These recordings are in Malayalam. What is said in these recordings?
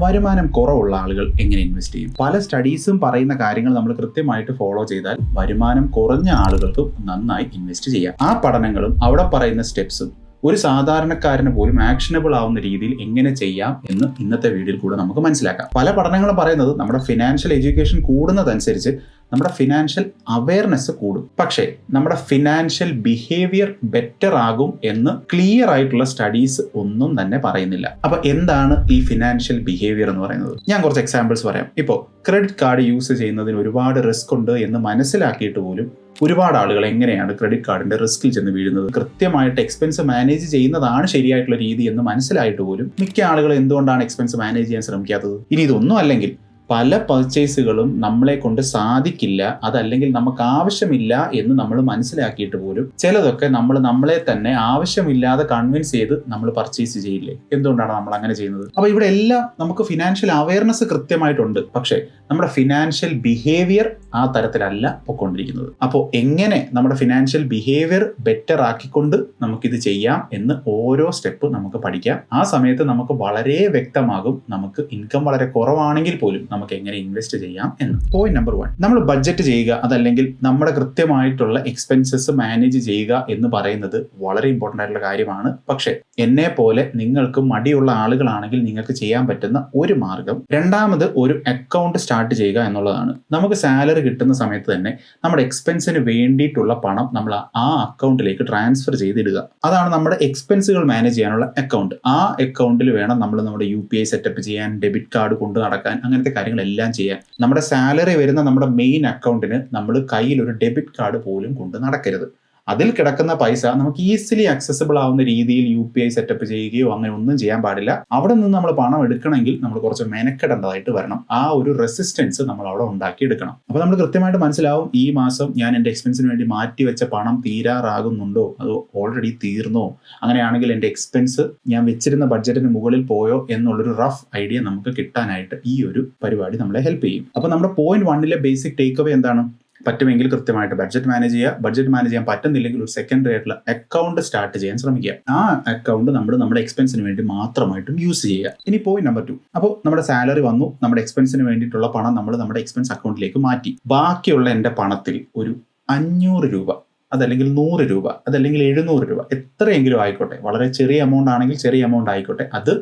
വരുമാനം കുറവുള്ള ആളുകൾ എങ്ങനെ ഇൻവെസ്റ്റ് ചെയ്യും? പല സ്റ്റഡീസും പറയുന്ന കാര്യങ്ങൾ നമ്മൾ കൃത്യമായിട്ട് ഫോളോ ചെയ്താൽ വരുമാനം കുറഞ്ഞ ആളുകൾക്ക് നന്നായി ഇൻവെസ്റ്റ് ചെയ്യാം. ആ പഠനങ്ങളും അവിടെ പറയുന്ന സ്റ്റെപ്സും ഒരു സാധാരണക്കാരന് പോലും ആക്ഷനബിൾ ആവുന്ന രീതിയിൽ എങ്ങനെ ചെയ്യാം എന്ന് ഇന്നത്തെ വീഡിയോയിൽ കൂടെ നമുക്ക് മനസ്സിലാക്കാം. പല പഠനങ്ങളും പറയുന്നത് നമ്മുടെ ഫിനാൻഷ്യൽ എഡ്യൂക്കേഷൻ കൂടുന്നതനുസരിച്ച് നമ്മുടെ ഫിനാൻഷ്യൽ അവയർനെസ് കൂടും, പക്ഷേ നമ്മുടെ ഫിനാൻഷ്യൽ ബിഹേവിയർ ബെറ്റർ ആകും എന്ന് ക്ലിയർ ആയിട്ടുള്ള സ്റ്റഡീസ് ഒന്നും തന്നെ പറയുന്നില്ല. അപ്പൊ എന്താണ് ഈ ഫിനാൻഷ്യൽ ബിഹേവിയർ എന്ന് പറയുന്നത്? ഞാൻ കുറച്ച് എക്സാമ്പിൾസ് പറയാം. ഇപ്പോൾ ക്രെഡിറ്റ് കാർഡ് യൂസ് ചെയ്യുന്നതിന് ഒരുപാട് റിസ്ക് ഉണ്ട് എന്ന് മനസ്സിലാക്കിയിട്ട് പോലും ഒരുപാട് ആളുകൾ എങ്ങനെയാണ് ക്രെഡിറ്റ് കാർഡിന്റെ റിസ്കിൽ ചെന്ന് വീഴുന്നത്? കൃത്യമായിട്ട് എക്സ്പെൻസ് മാനേജ് ചെയ്യുന്നതാണ് ശരിയായിട്ടുള്ള രീതി എന്ന് മനസ്സിലായിട്ട് പോലും മിക്ക ആളുകൾ എന്തുകൊണ്ടാണ് എക്സ്പെൻസ് മാനേജ് ചെയ്യാൻ ശ്രമിക്കാത്തത്? ഇനി ഇതൊന്നും അല്ലെങ്കിൽ പല പർച്ചേസുകളും നമ്മളെ കൊണ്ട് സാധിക്കില്ല, അതല്ലെങ്കിൽ നമുക്ക് ആവശ്യമില്ല എന്ന് നമ്മൾ മനസ്സിലാക്കിയിട്ട് പോലും ചിലതൊക്കെ നമ്മളെ തന്നെ ആവശ്യമില്ലാതെ കൺവിൻസ് ചെയ്ത് നമ്മൾ പർച്ചേസ് ചെയ്യില്ലേ? എന്തുകൊണ്ടാണ് നമ്മൾ അങ്ങനെ ചെയ്യുന്നത്? അപ്പോൾ ഇവിടെ എല്ലാം നമുക്ക് ഫിനാൻഷ്യൽ അവയർനെസ് കൃത്യമായിട്ടുണ്ട്, പക്ഷേ നമ്മുടെ ഫിനാൻഷ്യൽ ബിഹേവിയർ ആ തരത്തിലല്ല പൊയ്ക്കൊണ്ടിരിക്കുന്നത്. അപ്പോൾ എങ്ങനെ നമ്മുടെ ഫിനാൻഷ്യൽ ബിഹേവിയർ ബെറ്റർ ആക്കിക്കൊണ്ട് നമുക്കിത് ചെയ്യാം എന്ന് ഓരോ സ്റ്റെപ്പ് നമുക്ക് പഠിക്കാം. ആ സമയത്ത് നമുക്ക് വളരെ വ്യക്തമാകും നമുക്ക് ഇൻകം വളരെ കുറവാണെങ്കിൽ പോലും നമുക്ക് എങ്ങനെ ഇൻവെസ്റ്റ് ചെയ്യാം എന്ന്. പോയിന്റ് നമ്പർ 1, നമ്മൾ ബഡ്ജറ്റ് ചെയ്യുക, അതല്ലെങ്കിൽ നമ്മുടെ കൃത്യമായിട്ടുള്ള എക്സ്പെൻസസ് മാനേജ് ചെയ്യുക എന്ന് പറയുന്നത് വളരെ ഇമ്പോർട്ടൻ്റ് ആയിട്ടുള്ള കാര്യമാണ്. പക്ഷേ എന്നെ പോലെ നിങ്ങൾക്ക് മടിയുള്ള ആളുകളാണെങ്കിൽ നിങ്ങൾക്ക് ചെയ്യാൻ പറ്റുന്ന ഒരു മാർഗം, രണ്ടാമത് ഒരു അക്കൗണ്ട് സ്റ്റാർട്ട് ചെയ്യുക എന്നുള്ളതാണ്. നമുക്ക് സാലറി കിട്ടുന്ന സമയത്ത് തന്നെ നമ്മുടെ എക്സ്പെൻസിന് വേണ്ടിയിട്ടുള്ള പണം നമ്മൾ ആ അക്കൗണ്ടിലേക്ക് ട്രാൻസ്ഫർ ചെയ്തിടുക. അതാണ് നമ്മുടെ എക്സ്പെൻസുകൾ മാനേജ് ചെയ്യാനുള്ള അക്കൗണ്ട്. ആ അക്കൗണ്ടിൽ വേണം നമ്മൾ നമ്മുടെ UPI സെറ്റപ്പ് ചെയ്യാൻ, ഡെബിറ്റ് കാർഡ് കൊണ്ട് നടക്കാൻ, അങ്ങനത്തെ കാര്യങ്ങളെല്ലാം ചെയ്യാൻ. നമ്മുടെ സാലറി വരുന്ന നമ്മുടെ മെയിൻ അക്കൗണ്ടിന് നമ്മൾ കയ്യിൽ ഒരു ഡെബിറ്റ് കാർഡ് പോലും കൊണ്ട് നടക്കരുത്. അതിൽ കിടക്കുന്ന പൈസ നമുക്ക് ഈസിലി അക്സസിബിൾ ആവുന്ന രീതിയിൽ UPI സെറ്റപ്പ് ചെയ്യുകയോ അങ്ങനെ ഒന്നും ചെയ്യാൻ പാടില്ല. അവിടെ നിന്ന് നമ്മൾ പണം എടുക്കണമെങ്കിൽ നമ്മൾ കുറച്ച് മെനക്കെടേണ്ടതായിട്ട് വരണം. ആ ഒരു റെസിസ്റ്റൻസ് നമ്മൾ അവിടെ ഉണ്ടാക്കിയെടുക്കണം. അപ്പോൾ നമ്മൾ കൃത്യമായിട്ട് മനസ്സിലാവും ഈ മാസം ഞാൻ എൻ്റെ എക്സ്പെൻസിന് വേണ്ടി മാറ്റി വെച്ച പണം തീരാറാകുന്നുണ്ടോ, അതോ ഓൾറെഡി തീർന്നോ, അങ്ങനെയാണെങ്കിൽ എൻ്റെ എക്സ്പെൻസ് ഞാൻ വെച്ചിരുന്ന ബഡ്ജറ്റിന് മുകളിൽ പോയോ എന്നുള്ളൊരു റഫ് ഐഡിയ നമുക്ക് കിട്ടാനായിട്ട് ഈ ഒരു പരിപാടി നമ്മളെ ഹെൽപ്പ് ചെയ്യും. അപ്പോൾ നമ്മുടെ പോയിന്റ് 1 ബേസിക് ടേക്ക് അവേ എന്താണ്? പറ്റുമെങ്കിൽ കൃത്യമായിട്ട് ബഡ്ജറ്റ് മാനേജ് ചെയ്യുക. ബഡ്ജറ്റ് മാനേജ് ചെയ്യാൻ പറ്റുന്നില്ലെങ്കിൽ ഒരു സെക്കൻഡറി ആയിട്ടുള്ള അക്കൗണ്ട് സ്റ്റാർട്ട് ചെയ്യാൻ ശ്രമിക്കുക. ആ അക്കൗണ്ട് നമ്മുടെ എക്സ്പെൻസിന് വേണ്ടി മാത്രമായിട്ടും യൂസ് ചെയ്യുക. ഇനി പോയിന്റ് നമ്പർ 2, അപ്പോൾ നമ്മുടെ സാലറി വന്നു, നമ്മുടെ എക്സ്പെൻസിന് വേണ്ടിയിട്ടുള്ള പണം നമ്മൾ നമ്മുടെ എക്സ്പെൻസ് അക്കൗണ്ടിലേക്ക് മാറ്റി. ബാക്കിയുള്ള എൻ്റെ പണത്തിൽ ഒരു 500 രൂപ, അതല്ലെങ്കിൽ 100 രൂപ, അതല്ലെങ്കിൽ 700 രൂപ, എത്രയെങ്കിലും ആയിക്കോട്ടെ, വളരെ ചെറിയ എമൗണ്ട് ആണെങ്കിൽ ചെറിയ എമൗണ്ട് ആയിക്കോട്ടെ, അത്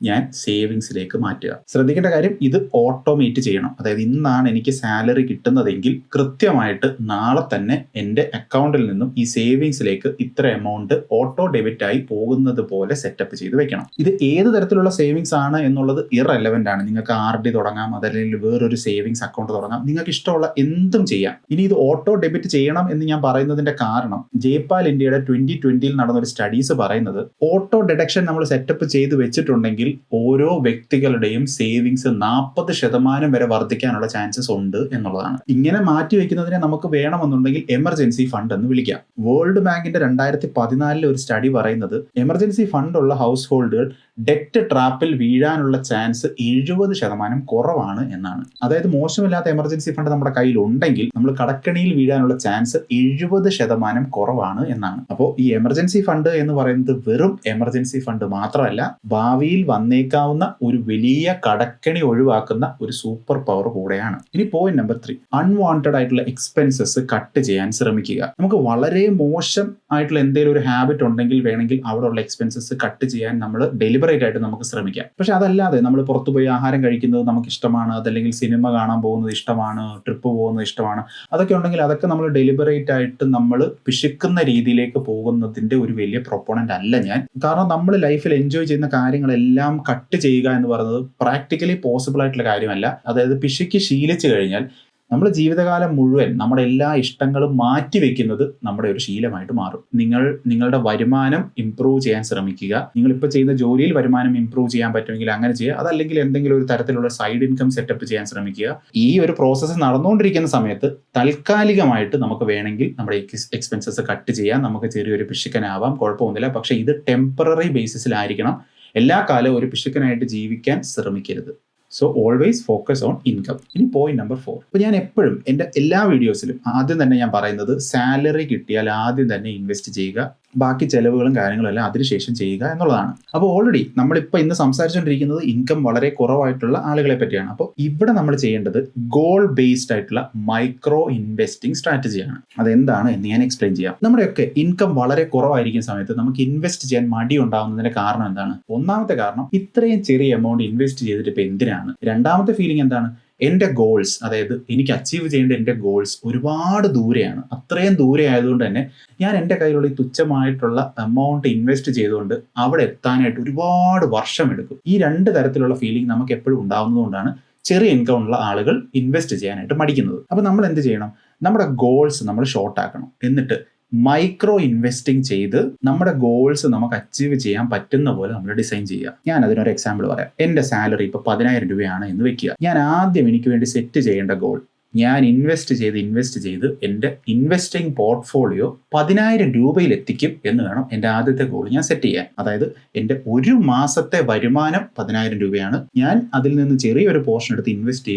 ഞാൻ സേവിങ്സിലേക്ക് മാറ്റുക. ശ്രദ്ധിക്കേണ്ട കാര്യം, ഇത് ഓട്ടോമേറ്റ് ചെയ്യണം. അതായത് ഇന്നാണ് എനിക്ക് സാലറി കിട്ടുന്നതെങ്കിൽ കൃത്യമായിട്ട് നാളെ തന്നെ എൻ്റെ അക്കൗണ്ടിൽ നിന്നും ഈ സേവിങ്സിലേക്ക് ഇത്ര എമൗണ്ട് ഓട്ടോ ഡെബിറ്റ് ആയി പോകുന്നത് പോലെ സെറ്റപ്പ് ചെയ്ത് വെക്കണം. ഇത് ഏത് തരത്തിലുള്ള സേവിങ്സ് ആണ് എന്നുള്ളത് ഇറെലവൻ്റ് ആണ്. നിങ്ങൾക്ക് RD തുടങ്ങാം, അതല്ലെങ്കിൽ വേറൊരു സേവിങ്സ് അക്കൗണ്ട് തുടങ്ങാം, നിങ്ങൾക്ക് ഇഷ്ടമുള്ള എന്തും ചെയ്യാം. ഇനി ഇത് ഓട്ടോ ഡെബിറ്റ് ചെയ്യണം എന്ന് ഞാൻ പറയുന്നതിന്റെ കാരണം, ജയ്പാൽ ഇന്ത്യയുടെ 2020 നടന്നൊരു സ്റ്റഡീസ് പറയുന്നത് ഓട്ടോ ഡിഡക്ഷൻ നമ്മൾ സെറ്റപ്പ് ചെയ്ത് വെച്ചിട്ടുണ്ടെങ്കിൽ ഓരോ വ്യക്തികളുടെയും സേവിങ്സ് 40% വരെ വർദ്ധിക്കാനുള്ള ചാൻസസ് ഉണ്ട് എന്നുള്ളതാണ്. ഇങ്ങനെ മാറ്റി വെക്കുന്നതിനെ നമുക്ക് വേണമെന്നുണ്ടെങ്കിൽ എമർജൻസി ഫണ്ട് എന്ന് വിളിക്കാം. വേൾഡ് ബാങ്കിന്റെ 2014 ഒരു സ്റ്റഡി പറയുന്നത് എമർജൻസി ഫണ്ട് ഉള്ള ഹൗസ് ഹോൾഡുകൾ ഡെറ്റ് ട്രാപ്പിൽ വീഴാനുള്ള ചാൻസ് 70% കുറവാണ് എന്നാണ്. അതായത് മോശമില്ലാത്ത എമർജൻസി ഫണ്ട് നമ്മുടെ കയ്യിൽ ഉണ്ടെങ്കിൽ നമ്മൾ കടക്കണിയിൽ വീഴാനുള്ള ചാൻസ് 70% കുറവാണ് എന്നാണ്. അപ്പോൾ ഈ എമർജൻസി ഫണ്ട് എന്ന് പറയുന്നത് വെറും എമർജൻസി ഫണ്ട് മാത്രമല്ല, ഭാവിയിൽ വന്നേക്കാവുന്ന ഒരു വലിയ കടക്കണി ഒഴിവാക്കുന്ന ഒരു സൂപ്പർ പവർ കൂടെയാണ്. ഇനി പോയിന്റ് നമ്പർ 3, അൺവാണ്ടഡ് ആയിട്ടുള്ള എക്സ്പെൻസസ് കട്ട് ചെയ്യാൻ ശ്രമിക്കുക. നമുക്ക് വളരെ മോശം ആയിട്ടുള്ള എന്തെങ്കിലും ഒരു ഹാബിറ്റ് ഉണ്ടെങ്കിൽ വേണമെങ്കിൽ അവിടെയുള്ള എക്സ്പെൻസസ് കട്ട് ചെയ്യാൻ നമ്മൾ ഡെലിബറേറ്റ് ആയിട്ട് നമുക്ക് ശ്രമിക്കാം. പക്ഷെ അതല്ലാതെ നമ്മൾ പുറത്തുപോയി ആഹാരം കഴിക്കുന്നത് നമുക്ക് ഇഷ്ടമാണ്, അതല്ലെങ്കിൽ സിനിമ കാണാൻ പോകുന്നത് ഇഷ്ടമാണ്, ട്രിപ്പ് പോകുന്നത് ഇഷ്ടമാണ്, അതൊക്കെ ഉണ്ടെങ്കിൽ അതൊക്കെ നമ്മൾ ഡെലിബറേറ്റ് ആയിട്ട് നമ്മൾ പിശുക്കുന്ന രീതിയിലേക്ക് പോകുന്നതിന്റെ ഒരു വലിയ പ്രൊപ്പോണന്റ് അല്ല ഞാൻ. കാരണം നമ്മൾ ലൈഫിൽ എൻജോയ് ചെയ്യുന്ന കാര്യങ്ങളെല്ലാം കട്ട് ചെയ്യുക എന്ന് പറയുന്നത് പ്രാക്ടിക്കലി പോസിബിൾ ആയിട്ടുള്ള കാര്യമല്ല. അതായത് പിശുക്ക് ശീലിച്ചു കഴിഞ്ഞാൽ നമ്മൾ ജീവിതകാലം മുഴുവൻ നമ്മുടെ എല്ലാ ഇഷ്ടങ്ങളും മാറ്റിവെക്കുന്നത് നമ്മുടെ ഒരു ശീലമായിട്ട് മാറും. നിങ്ങളുടെ വരുമാനം ഇംപ്രൂവ് ചെയ്യാൻ ശ്രമിക്കുക. നിങ്ങൾ ഇപ്പോൾ ചെയ്യുന്ന ജോലിയിൽ വരുമാനം ഇംപ്രൂവ് ചെയ്യാൻ പറ്റുമെങ്കിൽ അങ്ങനെ ചെയ്യുക. അതല്ലെങ്കിൽ എന്തെങ്കിലും ഒരു തരത്തിലുള്ള സൈഡ് ഇൻകം സെറ്റപ്പ് ചെയ്യാൻ ശ്രമിക്കുക. ഈ ഒരു പ്രോസസ്സ് നടന്നുകൊണ്ടിരിക്കുന്ന സമയത്ത് താൽക്കാലികമായിട്ട് നമുക്ക് വേണമെങ്കിൽ നമ്മുടെ എക്സ്പെൻസസ് കട്ട് ചെയ്യാം. നമുക്ക് ചെറിയൊരു പിശുക്കനാവാം, കുഴപ്പമൊന്നുമില്ല. പക്ഷേ ഇത് ടെമ്പററി ബേസിസിലായിരിക്കണം. എല്ലാ കാലവും ഒരു പിശുക്കനായിട്ട് ജീവിക്കാൻ ശ്രമിക്കരുത്. So always focus on income. ഇനി പോയിന്റ് നമ്പർ 4, ഇപ്പോൾ ഞാൻ എപ്പോഴും എൻ്റെ എല്ലാ വീഡിയോസിലും ആദ്യം തന്നെ ഞാൻ പറയുന്നത് സാലറി കിട്ടിയാൽ ആദ്യം തന്നെ ഇൻവെസ്റ്റ് ചെയ്യുക. ബാക്കി ചെലവുകളും കാര്യങ്ങളും എല്ലാം അതിനുശേഷം ചെയ്യുക എന്നുള്ളതാണ്. അപ്പോൾ ഓൾറെഡി നമ്മളിപ്പോൾ ഇന്ന് സംസാരിച്ചുകൊണ്ടിരിക്കുന്നത് ഇൻകം വളരെ കുറവായിട്ടുള്ള ആളുകളെ പറ്റിയാണ്. അപ്പോൾ ഇവിടെ നമ്മൾ ചെയ്യേണ്ടത് ഗോൾ ബേസ്ഡ് ആയിട്ടുള്ള മൈക്രോ ഇൻവെസ്റ്റിംഗ് സ്ട്രാറ്റജിയാണ്. അതെന്താണ് എന്ന് ഞാൻ എക്സ്പ്ലെയിൻ ചെയ്യാം. നമ്മുടെയൊക്കെ ഇൻകം വളരെ കുറവായിരിക്കുന്ന സമയത്ത് നമുക്ക് ഇൻവെസ്റ്റ് ചെയ്യാൻ മടി ഉണ്ടാകുന്നതിന്റെ കാരണം എന്താണ്? ഒന്നാമത്തെ കാരണം, ഇത്രയും ചെറിയ എമൗണ്ട് ഇൻവെസ്റ്റ് ചെയ്തിട്ട് ഇപ്പൊ എന്തിനാണ്? രണ്ടാമത്തെ ഫീലിംഗ് എന്താണ്? എൻ്റെ ഗോൾസ്, അതായത് എനിക്ക് അച്ചീവ് ചെയ്യേണ്ട എൻ്റെ ഗോൾസ് ഒരുപാട് ദൂരെയാണ്. അത്രയും ദൂരെ ആയതുകൊണ്ട് തന്നെ ഞാൻ എൻ്റെ കയ്യിലുള്ള ഈ തുച്ഛമായിട്ടുള്ള എമൗണ്ട് ഇൻവെസ്റ്റ് ചെയ്തുകൊണ്ട് അവിടെ എത്താനായിട്ട് ഒരുപാട് വർഷം എടുക്കും. ഈ രണ്ട് തരത്തിലുള്ള ഫീലിംഗ് നമുക്ക് എപ്പോഴും ഉണ്ടാകുന്നതുകൊണ്ടാണ് ചെറിയ ഇൻകം ഉള്ള ആളുകൾ ഇൻവെസ്റ്റ് ചെയ്യാനായിട്ട് മടിക്കുന്നത്. അപ്പോൾ നമ്മൾ എന്ത് ചെയ്യണം? നമ്മുടെ ഗോൾസ് നമ്മൾ ഷോർട്ട് ആക്കണം. എന്നിട്ട് മൈക്രോ ഇൻവെസ്റ്റിംഗ് ചെയ്ത് നമ്മുടെ ഗോൾസ് നമുക്ക് അച്ചീവ് ചെയ്യാൻ പറ്റുന്ന പോലെ നമ്മൾ ഡിസൈൻ ചെയ്യുക. ഞാൻ അതിനൊരു എക്സാമ്പിൾ പറയാം. എൻ്റെ സാലറി ഇപ്പോൾ 10,000 രൂപയാണ് എന്ന് വെക്കുക. ഞാൻ ആദ്യം എനിക്ക് വേണ്ടി സെറ്റ് ചെയ്യേണ്ട ഗോൾ, ഞാൻ ഇൻവെസ്റ്റ് ചെയ്ത് എൻ്റെ ഇൻവെസ്റ്റിംഗ് പോർട്ട്ഫോളിയോ 10,000 രൂപയിൽ എത്തിക്കും എന്ന് വേണം എൻ്റെ ആദ്യത്തെ ഗോൾ ഞാൻ സെറ്റ് ചെയ്യാൻ. അതായത് എൻ്റെ ഒരു മാസത്തെ വരുമാനം 10,000 രൂപയാണ്. ഞാൻ അതിൽ നിന്ന് ചെറിയൊരു പോർഷൻ എടുത്ത് ഇൻവെസ്റ്റ്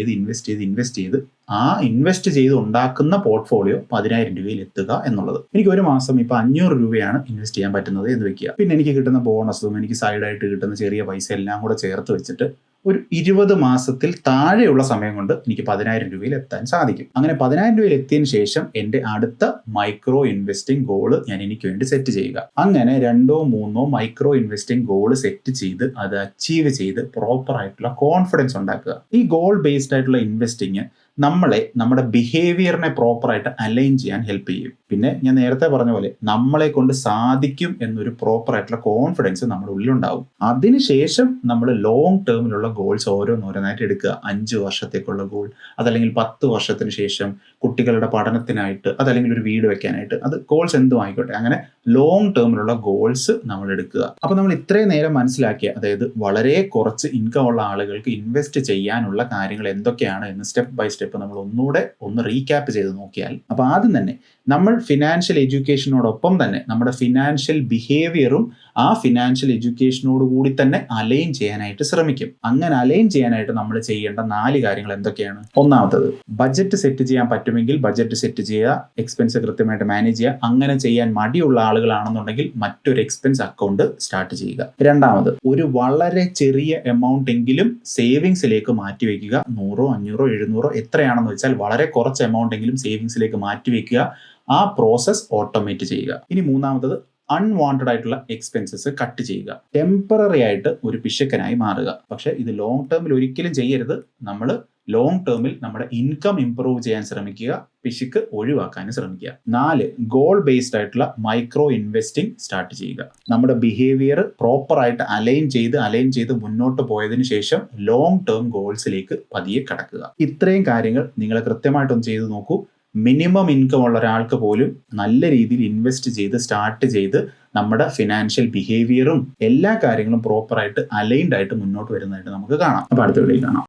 ചെയ്ത് ആ ഇൻവെസ്റ്റ് ചെയ്ത് ഉണ്ടാക്കുന്ന പോർട്ട്ഫോളിയോ 10,000 രൂപയിൽ എത്തുക എന്നുള്ളത്. എനിക്ക് ഒരു മാസം ഇപ്പോൾ 500 രൂപയാണ് ഇൻവെസ്റ്റ് ചെയ്യാൻ പറ്റുന്നത് എന്ന് വെക്കുക. പിന്നെ എനിക്ക് കിട്ടുന്ന ബോണസും എനിക്ക് സൈഡായിട്ട് കിട്ടുന്ന ചെറിയ പൈസ എല്ലാം കൂടെ ചേർത്ത് വെച്ചിട്ട് ഒരു 20 മാസത്തിൽ താഴെയുള്ള സമയം കൊണ്ട് എനിക്ക് 10,000 രൂപയിൽ എത്താൻ സാധിക്കും. അങ്ങനെ 10,000 രൂപയിൽ എത്തിയതിനു ശേഷം എൻ്റെ അടുത്ത മൈക്രോ ഇൻവെസ്റ്റിംഗ് ഗോള് ഞാൻ എനിക്ക് വേണ്ടി സെറ്റ് ചെയ്യുക. അങ്ങനെ 2-3 മൈക്രോ ഇൻവെസ്റ്റിംഗ് ഗോള് സെറ്റ് ചെയ്ത് അത് അച്ചീവ് ചെയ്ത് പ്രോപ്പർ ആയിട്ടുള്ള കോൺഫിഡൻസ് ഉണ്ടാക്കുക. ഈ ഗോൾ ബേസ്ഡ് ആയിട്ടുള്ള ഇൻവെസ്റ്റിംഗ് നമ്മുടെ ബിഹേവിയറിനെ പ്രോപ്പറായിട്ട് അലൈൻ ചെയ്യാൻ ഹെൽപ്പ് ചെയ്യും. പിന്നെ ഞാൻ നേരത്തെ പറഞ്ഞ പോലെ നമ്മളെ കൊണ്ട് സാധിക്കും എന്നൊരു പ്രോപ്പറായിട്ടുള്ള കോൺഫിഡൻസ് നമ്മുടെ ഉള്ളിലുണ്ടാവും. അതിനുശേഷം നമ്മൾ ലോങ് ടേമിലുള്ള ഗോൾസ് ഓരോന്നോരോന്നായിട്ട് എടുക്കുക. 5 വർഷത്തേക്കുള്ള ഗോൾ, അതല്ലെങ്കിൽ 10 വർഷത്തിന് ശേഷം കുട്ടികളുടെ പഠനത്തിനായിട്ട്, അതല്ലെങ്കിൽ ഒരു വീട് വെക്കാനായിട്ട്, അത് ഗോൾസ് എന്തും ആയിക്കോട്ടെ. അങ്ങനെ ലോങ് ടേമിലുള്ള ഗോൾസ് നമ്മൾ എടുക്കുക. അപ്പോൾ നമ്മൾ ഇത്രയും നേരം മനസ്സിലാക്കിയ, അതായത് വളരെ കുറച്ച് ഇൻകം ഉള്ള ആളുകൾക്ക് ഇൻവെസ്റ്റ് ചെയ്യാനുള്ള കാര്യങ്ങൾ എന്തൊക്കെയാണ് എന്ന് സ്റ്റെപ്പ് ബൈ സ്റ്റെപ്പ് നമ്മൾ ഒന്ന് റീക്യാപ്പ് ചെയ്ത് നോക്കിയാൽ, അപ്പോൾ ആദ്യം തന്നെ നമ്മൾ ഫിനാൻഷ്യൽ എഡ്യൂക്കേഷനോടൊപ്പം തന്നെ നമ്മുടെ ഫിനാൻഷ്യൽ ബിഹേവിയറും ആ ഫിനാൻഷ്യൽ എഡ്യൂക്കേഷനോട് കൂടി തന്നെ അലൈൻ ചെയ്യാനായിട്ട് ശ്രമിക്കും. അങ്ങനെ അലൈൻ ചെയ്യാനായിട്ട് നമ്മൾ ചെയ്യേണ്ട 4 കാര്യങ്ങൾ എന്തൊക്കെയാണ്? ഒന്നാമത്തത്, ബഡ്ജറ്റ് സെറ്റ് ചെയ്യാൻ പറ്റുമെങ്കിൽ ബഡ്ജറ്റ് സെറ്റ് ചെയ്യുക, എക്സ്പെൻസ് കൃത്യമായിട്ട് മാനേജ് ചെയ്യുക. അങ്ങനെ ചെയ്യാൻ മടിയുള്ള ആളുകളാണെന്നുണ്ടെങ്കിൽ മറ്റൊരു എക്സ്പെൻസ് അക്കൗണ്ട് സ്റ്റാർട്ട് ചെയ്യുക. രണ്ടാമത്, ഒരു വളരെ ചെറിയ എമൗണ്ട് എങ്കിലും സേവിങ്സിലേക്ക് മാറ്റിവെക്കുക. 100, 500, 700 എത്രയാണെന്ന് വെച്ചാൽ വളരെ കുറച്ച് എമൗണ്ട് എങ്കിലും സേവിങ്സിലേക്ക് മാറ്റിവെക്കുക. ആ പ്രോസസ് ഓട്ടോമേറ്റ് ചെയ്യുക. ഇനി മൂന്നാമത്തത്, അൺവാണ്ടഡ് ആയിട്ടുള്ള എക്സ്പെൻസസ് കട്ട് ചെയ്യുക. ടെമ്പററി ആയിട്ട് ഒരു പിശുക്കനായി മാറുക. പക്ഷെ ഇത് ലോങ് ടേമിൽ ഒരിക്കലും ചെയ്യരുത്. നമ്മൾ ലോങ് ടേമിൽ നമ്മുടെ ഇൻകം ഇംപ്രൂവ് ചെയ്യാൻ ശ്രമിക്കുക, പിശുക്ക് ഒഴിവാക്കാനും ശ്രമിക്കുക. 4, ഗോൾ ബേസ്ഡ് ആയിട്ടുള്ള മൈക്രോ ഇൻവെസ്റ്റിംഗ് സ്റ്റാർട്ട് ചെയ്യുക. നമ്മുടെ ബിഹേവിയർ പ്രോപ്പറായിട്ട് അലൈൻ ചെയ്ത് മുന്നോട്ട് പോയതിനു ശേഷം ലോങ് ടേം ഗോൾസിലേക്ക് പതിയെ കടക്കുക. ഇത്രയും കാര്യങ്ങൾ നിങ്ങൾ കൃത്യമായിട്ടൊന്ന് ചെയ്ത് നോക്കൂ. മിനിമം ഇൻകം ഉള്ള ഒരാൾക്ക് പോലും നല്ല രീതിയിൽ ഇൻവെസ്റ്റ് ചെയ്ത് സ്റ്റാർട്ട് ചെയ്ത് നമ്മുടെ ഫിനാൻഷ്യൽ ബിഹേവിയറും എല്ലാ കാര്യങ്ങളും പ്രോപ്പറായിട്ട് അലൈൻഡ് ആയിട്ട് മുന്നോട്ട് വരുന്നതായിട്ട് നമുക്ക് കാണാം. അപ്പോൾ അടുത്ത വീഡിയോയിൽ കാണാം.